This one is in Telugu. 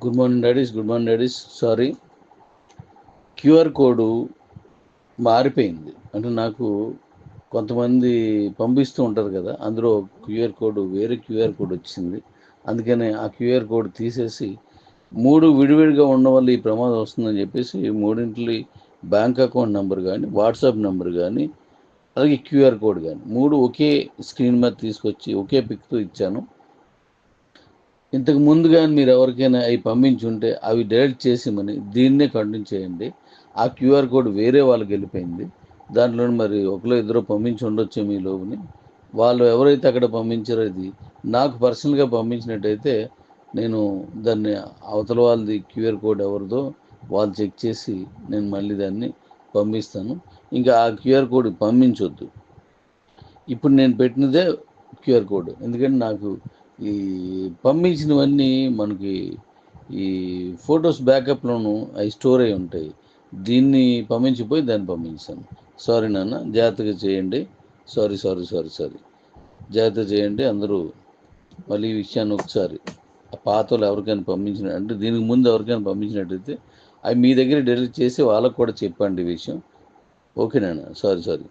Good morning daddy's. Good morning daddy's. Sorry, QR code మారిపోయింది. అంటే నాకు కొంతమంది పంపిస్తూ ఉంటారు కదా, అందులో క్యూఆర్ కోడ్ వేరే క్యూఆర్ కోడ్ వచ్చింది. అందుకనే ఆ క్యూఆర్ కోడ్ తీసేసి 3 విడివిడిగా ఉండడం వల్ల ఈ ప్రమాదం వస్తుందని చెప్పేసి మూడింటిని బ్యాంక్ అకౌంట్ నెంబర్ కానీ, వాట్సాప్ నెంబర్ కానీ, అలాగే క్యూఆర్ కోడ్ కానీ 3 ఒకే స్క్రీన్ మీద తీసుకొచ్చి ఒకే పిక్తో ఇచ్చాను. ఇంతకు ముందు కానీ మీరు ఎవరికైనా అవి పంపించుంటే అవి డైరెక్ట్ చేసిమని దీన్నే కంటిన్యూ చేయండి. ఆ క్యూఆర్ కోడ్ వేరే వాళ్ళకి వెళ్ళిపోయింది. దాంట్లో మరి ఒకరు ఇద్దరు పంపించి ఉండొచ్చు మీ లోపుని. వాళ్ళు ఎవరైతే అక్కడ పంపించారో ఇది నాకు పర్సనల్గా పంపించినట్టయితే నేను దాన్ని అవతల వాళ్ళది క్యూఆర్ కోడ్ ఎవరిదో వాళ్ళు చెక్ చేసి నేను మళ్ళీ దాన్ని పంపిస్తాను. ఇంకా ఆ క్యూఆర్ కోడ్ పంపించొద్దు. ఇప్పుడు నేను పెట్టినదే క్యూఆర్ కోడ్. ఎందుకంటే నాకు ఈ పంపించినవన్నీ మనకి ఈ ఫొటోస్ బ్యాకప్లోను అవి స్టోర్ అయి ఉంటాయి. దీన్ని పంపించిపోయి దాన్ని పంపించాను. సారీ నాన్న, జాగ్రత్తగా చేయండి. సారీ జాగ్రత్తగా చేయండి అందరూ. మళ్ళీ ఈ విషయాన్ని ఒకసారి ఆ పాతలు ఎవరికైనా పంపించిన, అంటే దీనికి ముందు ఎవరికైనా పంపించినట్టయితే అవి మీ దగ్గర డెలిట్ చేసి వాళ్ళకు కూడా చెప్పండి ఈ విషయం. ఓకే నాన్న, సారీ.